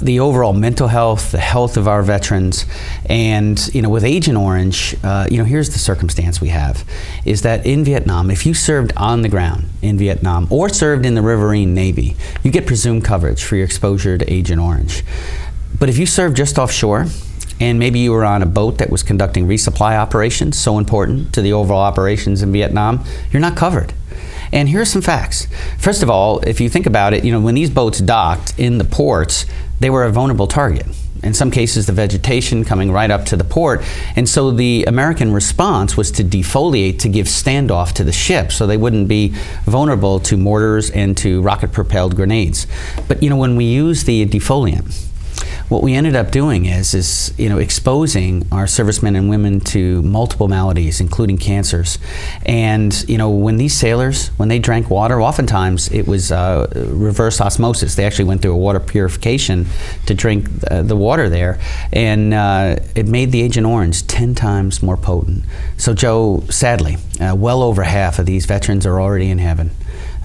the overall mental health, the health of our veterans. And with Agent Orange, here's the circumstance we have, is that in Vietnam, if you served on the ground in Vietnam or served in the Riverine Navy, you get presumed coverage for your exposure to Agent Orange. But if you served just offshore, and maybe you were on a boat that was conducting resupply operations, so important to the overall operations in Vietnam, you're not covered. And here's some facts. First of all, if you think about it, when these boats docked in the ports, they were a vulnerable target. In some cases, the vegetation coming right up to the port. And so the American response was to defoliate, to give standoff to the ship so they wouldn't be vulnerable to mortars and to rocket-propelled grenades. But when we use the defoliant, what we ended up doing is exposing our servicemen and women to multiple maladies, including cancers. And when these sailors, when they drank water, oftentimes it was reverse osmosis. They actually went through a water purification to drink the water there, and it made the Agent Orange 10 times more potent. So Joe, sadly, well over half of these veterans are already in heaven.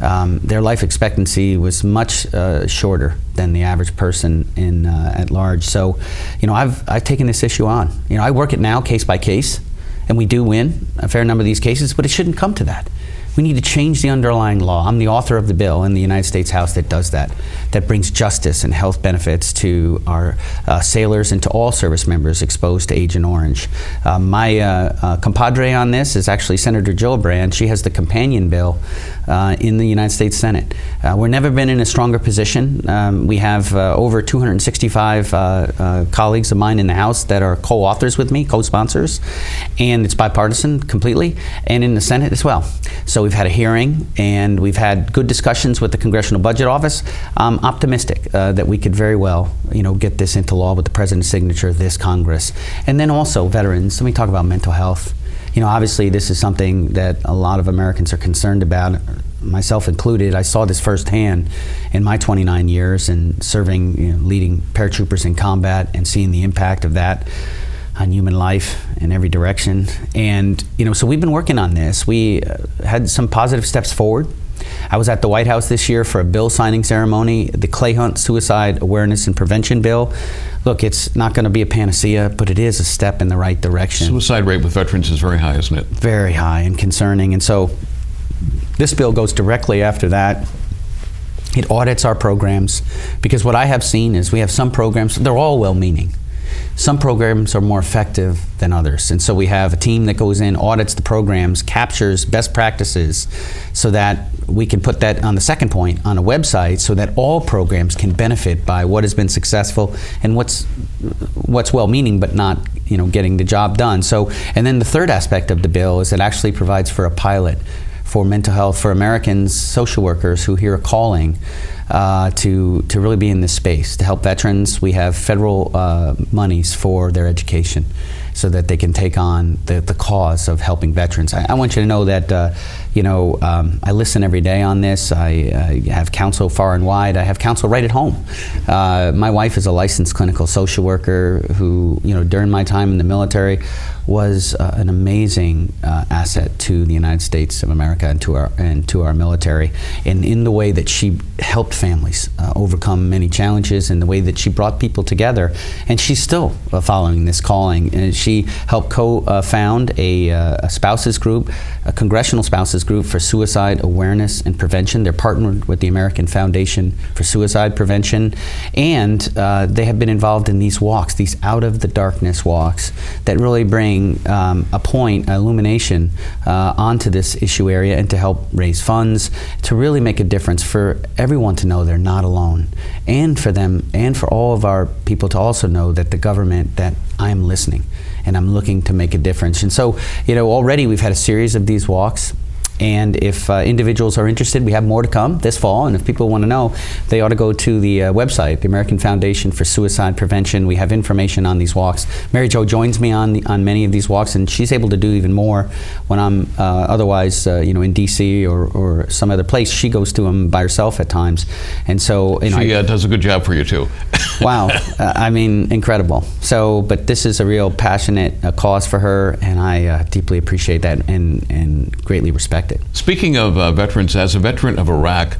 Their life expectancy was much shorter than the average person at large. So, I've taken this issue on. I work it now case by case, and we do win a fair number of these cases, but it shouldn't come to that. We need to change the underlying law. I'm the author of the bill in the United States House that does that brings justice and health benefits to our sailors and to all service members exposed to Agent Orange. My compadre on this is actually Senator Gillibrand. She has the companion bill in the United States Senate. We've never been in a stronger position. We have over 265 colleagues of mine in the House that are co-authors with me, co-sponsors, and it's bipartisan completely, and in the Senate as well. So we've had a hearing, and we've had good discussions with the Congressional Budget Office. I'm optimistic that we could very well, get this into law with the President's signature this Congress. And then also veterans. Let me talk about mental health. Obviously this is something that a lot of Americans are concerned about, myself included. I saw this firsthand in my 29 years in serving, leading paratroopers in combat and seeing the impact of that on human life in every direction. And so we've been working on this. We had some positive steps forward. I was at the White House this year for a bill signing ceremony, the Clay Hunt Suicide Awareness and Prevention Bill. Look, it's not going to be a panacea, but it is a step in the right direction. Suicide rate with veterans is very high, isn't it? Very high and concerning. And so this bill goes directly after that. It audits our programs, because what I have seen is we have some programs, they're all well-meaning. Some programs are more effective than others. And so we have a team that goes in, audits the programs, captures best practices so that we can put that on the second point on a website so that all programs can benefit by what has been successful and what's well-meaning but not getting the job done. So, and then the third aspect of the bill is it actually provides for a pilot for mental health for Americans, social workers who hear a calling to really be in this space to help veterans. We have federal monies for their education so that they can take on the cause of helping veterans. I want you to know that I listen every day on this. I have counsel far and wide. I have counsel right at home. My wife is a licensed clinical social worker who, during my time in the military, was an amazing asset to the United States of America and to our military, and in the way that she helped families overcome many challenges, and the way that she brought people together. And she's still following this calling. And she helped co-found a spouses group, a congressional spouses group for suicide awareness and prevention. They're partnered with the American Foundation for Suicide Prevention, and they have been involved in these walks, these out of the darkness walks that really bring illumination onto this issue area, and to help raise funds to really make a difference for everyone to know they're not alone, and for them and for all of our people to also know that the government, that I'm listening and I'm looking to make a difference. And so, already we've had a series of these walks. And if individuals are interested, we have more to come this fall. And if people want to know, they ought to go to the website, the American Foundation for Suicide Prevention. We have information on these walks. Mary Jo joins me on many of these walks, and she's able to do even more when I'm otherwise, in D.C. or some other place. She goes to them by herself at times, and so she does a good job for you too. Wow, incredible. So, but this is a real passionate cause for her, and I deeply appreciate that and greatly respect it. Speaking of veterans, as a veteran of Iraq,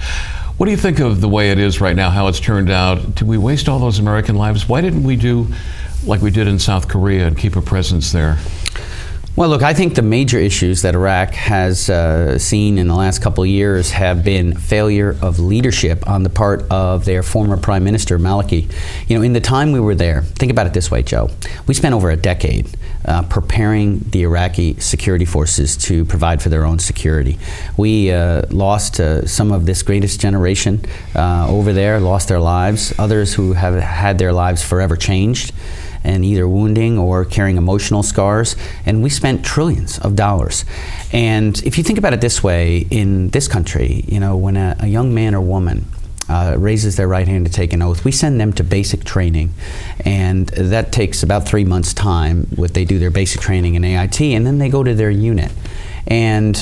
What do you think of the way it is right now, how it's turned out? Did we waste all those American lives? Why didn't we do like we did in South Korea and keep a presence there? Well, look, I think the major issues that Iraq has seen in the last couple of years have been failure of leadership on the part of their former Prime Minister, Maliki. You know, in the time we were there, think about it this way, Joe. We spent over a decade preparing the Iraqi security forces to provide for their own security. We lost some of this greatest generation over there, lost their lives. Others who have had their lives forever changed, and either wounding or carrying emotional scars, and we spent trillions of dollars. And if you think about it this way, in this country, you know, when a young man or woman raises their right hand to take an oath, we send them to basic training, and that takes about 3 months' time. They do their basic training in AIT, and then they go to their unit. And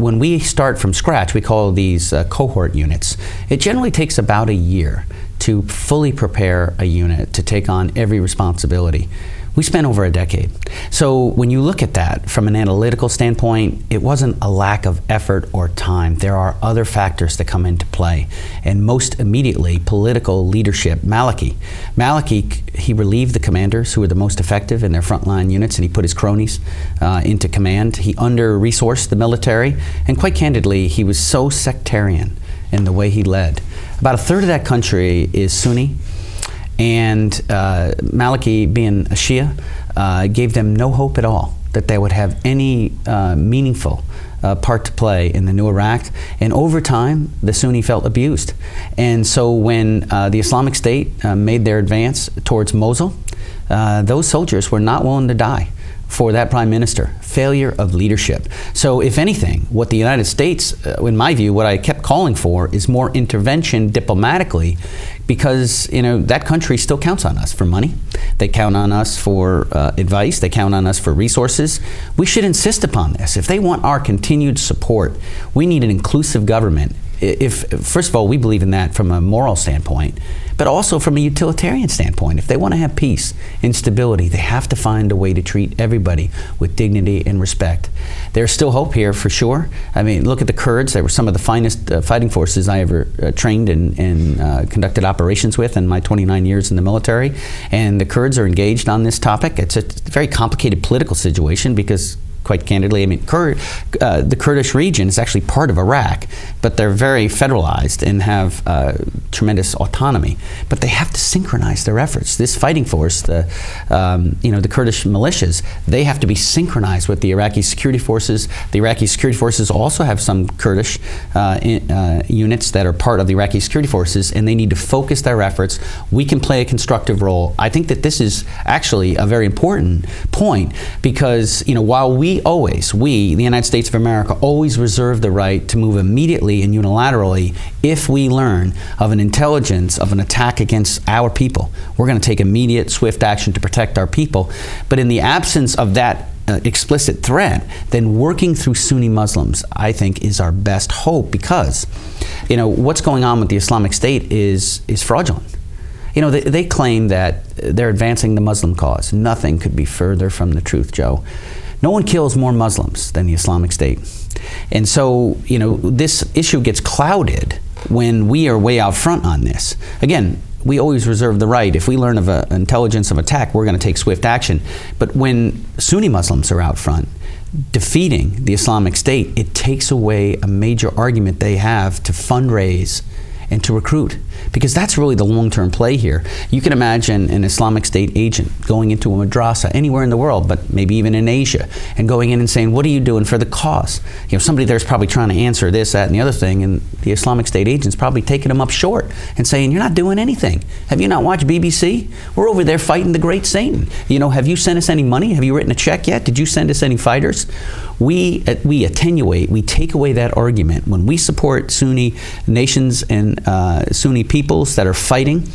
when we start from scratch, we call these cohort units. It generally takes about a year to fully prepare a unit to take on every responsibility. We spent over a decade. So when you look at that from an analytical standpoint, it wasn't a lack of effort or time. There are other factors that come into play, and most immediately, political leadership. Maliki, he relieved the commanders who were the most effective in their frontline units, and he put his cronies into command. He under-resourced the military, and quite candidly, he was so sectarian in the way he led. About a third of that country is Sunni, and Maliki, being a Shia, gave them no hope at all that they would have any meaningful part to play in the new Iraq. And over time, the Sunni felt abused. And so when the Islamic State made their advance towards Mosul, those soldiers were not willing to die for that prime minister. Failure of leadership. So if anything, what the United States, in my view, what I kept calling for is more intervention diplomatically, because that country still counts on us for money. They count on us for advice. They count on us for resources. We should insist upon this. If they want our continued support, we need an inclusive government. First of all, we believe in that from a moral standpoint, but also from a utilitarian standpoint. If they want to have peace and stability, they have to find a way to treat everybody with dignity and respect. There's still hope here, for sure. I mean, look at the Kurds. They were some of the finest fighting forces I ever trained and conducted operations with in my 29 years in the military. And the Kurds are engaged on this topic. It's a very complicated political situation because, quite candidly, I mean, the Kurdish region is actually part of Iraq, but they're very federalized and have tremendous autonomy. But they have to synchronize their efforts. This fighting force, the Kurdish militias, they have to be synchronized with the Iraqi security forces. The Iraqi security forces also have some Kurdish units that are part of the Iraqi security forces, and they need to focus their efforts. We can play a constructive role. I think that this is actually a very important point, because while we, the United States of America, always reserve the right to move immediately and unilaterally if we learn of an intelligence of an attack against our people. We're going to take immediate, swift action to protect our people. But in the absence of that explicit threat, then working through Sunni Muslims, I think, is our best hope, because what's going on with the Islamic State is fraudulent. They claim that they're advancing the Muslim cause. Nothing could be further from the truth, Joe. No one kills more Muslims than the Islamic State. And so, this issue gets clouded when we are way out front on this. Again, we always reserve the right. If we learn of an intelligence of attack, we're going to take swift action. But when Sunni Muslims are out front defeating the Islamic State, it takes away a major argument they have to fundraise and to recruit, because that's really the long-term play here. You can imagine an Islamic State agent going into a madrasa anywhere in the world, but maybe even in Asia, and going in and saying, "What are you doing for the cause?" Somebody there's probably trying to answer this, that, and the other thing, and the Islamic State agent's probably taking them up short and saying, "You're not doing anything. Have you not watched BBC? We're over there fighting the great Satan. Have you sent us any money? Have you written a check yet? Did you send us any fighters?" We attenuate, we take away that argument. When we support Sunni nations and Sunni peoples that are fighting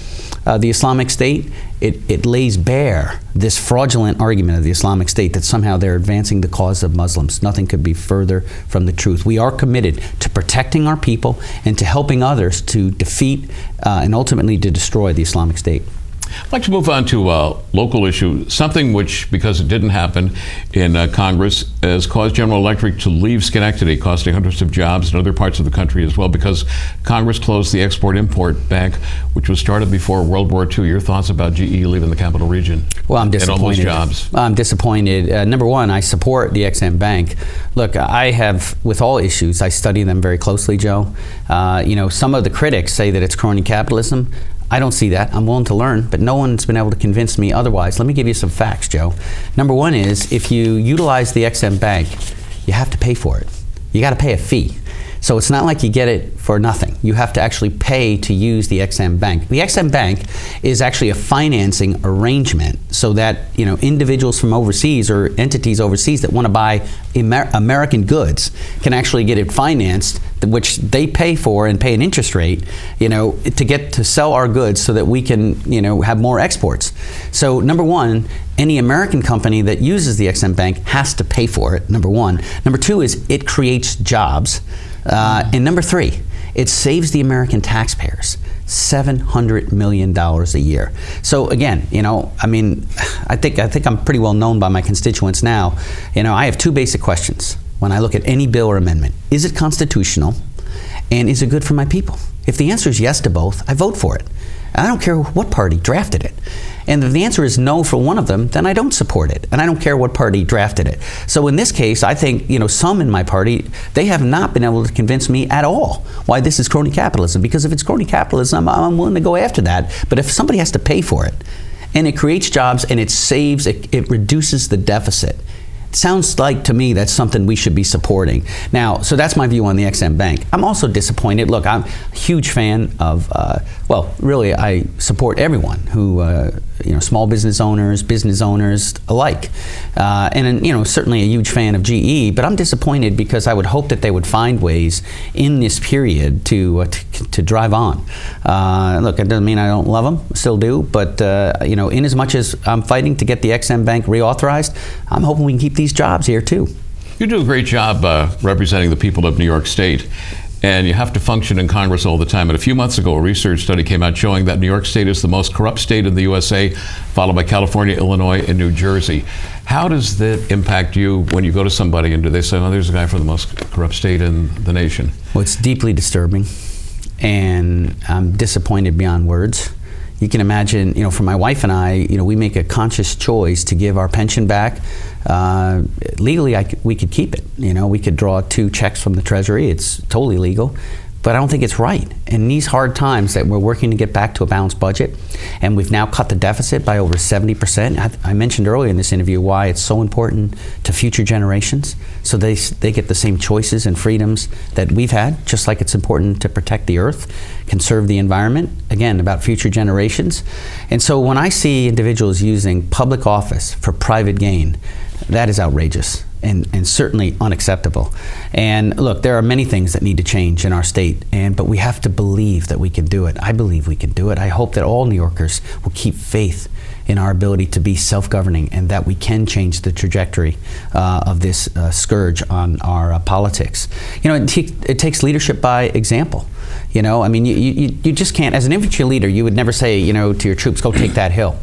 the Islamic State, it lays bare this fraudulent argument of the Islamic State that somehow they're advancing the cause of Muslims. Nothing could be further from the truth. We are committed to protecting our people and to helping others to defeat and ultimately to destroy the Islamic State. I'd like to move on to a local issue, something which, because it didn't happen in Congress, has caused General Electric to leave Schenectady, costing hundreds of jobs in other parts of the country as well, because Congress closed the Export-Import Bank, which was started before World War II. Your thoughts about GE leaving the capital region? Well, I'm disappointed. And all those jobs. I'm disappointed. Number one, I support the XM Bank. Look, I have, with all issues, I study them very closely, Joe. Some of the critics say that it's crony capitalism. I don't see that. I'm willing to learn, but no one's been able to convince me otherwise. Let me give you some facts, Joe. Number one is, if you utilize the XM Bank, you have to pay for it. You got to pay a fee. So it's not like you get it for nothing. You have to actually pay to use the XM Bank. The XM Bank is actually a financing arrangement so that individuals from overseas or entities overseas that want to buy American goods can actually get it financed, which they pay for and pay an interest rate, to get to sell our goods so that we can, have more exports. So number one, any American company that uses the XM Bank has to pay for it, number one. Number two is it creates jobs. And number three, it saves the American taxpayers $700 million a year. So again, I think I'm pretty well known by my constituents now. I have two basic questions when I look at any bill or amendment. Is it constitutional? And is it good for my people? If the answer is yes to both, I vote for it. I don't care what party drafted it. And if the answer is no for one of them, then I don't support it. And I don't care what party drafted it. So in this case, I think, some in my party, they have not been able to convince me at all why this is crony capitalism. Because if it's crony capitalism, I'm willing to go after that. But if somebody has to pay for it, and it creates jobs, and it reduces the deficit, sounds like to me that's something we should be supporting. Now, so that's my view on the XM Bank. I'm also disappointed. Look, I'm a huge fan of, really I support everyone who, small business owners alike. And certainly a huge fan of GE, but I'm disappointed because I would hope that they would find ways in this period to drive on. Look, it doesn't mean I don't love them, still do, but in as much as I'm fighting to get the XM Bank reauthorized, I'm hoping we can keep these jobs here too. You do a great job representing the people of New York State, and you have to function in Congress all the time. And a few months ago, a research study came out showing that New York State is the most corrupt state in the USA, followed by California, Illinois, and New Jersey. How does that impact you when you go to somebody and do they say, oh, there's a guy from the most corrupt state in the nation? Well, it's deeply disturbing, and I'm disappointed beyond words. You can imagine, for my wife and I, we make a conscious choice to give our pension back. Legally, we could keep it. We could draw 2 checks from the Treasury. It's totally legal. But I don't think it's right. In these hard times that we're working to get back to a balanced budget, and we've now cut the deficit by over 70%. I mentioned earlier in this interview why it's so important to future generations, so they get the same choices and freedoms that we've had, just like it's important to protect the earth, conserve the environment, again, about future generations. And so when I see individuals using public office for private gain, that is outrageous. And certainly unacceptable. And look, there are many things that need to change in our state, but we have to believe that we can do it. I believe we can do it. I hope that all New Yorkers will keep faith in our ability to be self-governing and that we can change the trajectory of this scourge on our politics. It takes leadership by example. You just can't, as an infantry leader, you would never say, to your troops, go take that hill.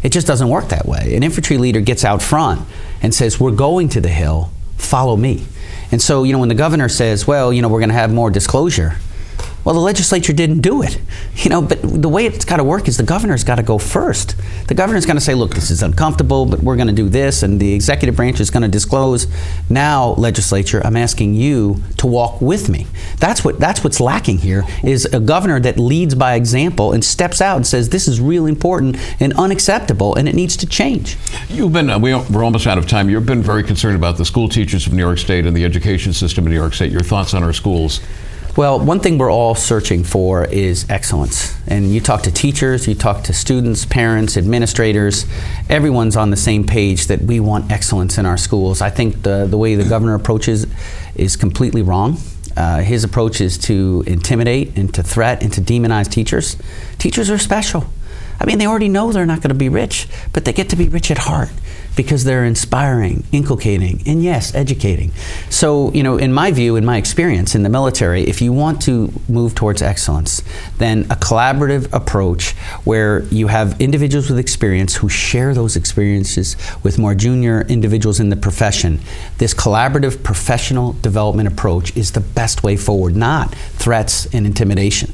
It just doesn't work that way. An infantry leader gets out front and says, we're going to the hill, follow me. And so, when the governor says, well, we're going to have more disclosure, well, the legislature didn't do it. But the way it's got to work is the governor's got to go first. The governor's going to say, look, this is uncomfortable, but we're going to do this, and the executive branch is going to disclose. Now, legislature, I'm asking you to walk with me. That's what's lacking here, is a governor that leads by example and steps out and says, this is really important and unacceptable, and it needs to change. We're almost out of time. You've been very concerned about the school teachers of New York State and the education system in New York State. Your thoughts on our schools? Well, one thing we're all searching for is excellence. And you talk to teachers, you talk to students, parents, administrators, everyone's on the same page that we want excellence in our schools. I think the way the governor approaches is completely wrong. His approach is to intimidate and to threat and to demonize teachers. Teachers are special. They already know they're not going to be rich, but they get to be rich at heart. because they're inspiring, inculcating, and yes, educating. So, you know, in my view, in my experience in the military, if you want to move towards excellence, then a collaborative approach where you have individuals with experience who share those experiences with more junior individuals in the profession, this collaborative professional development approach is the best way forward, not threats and intimidation.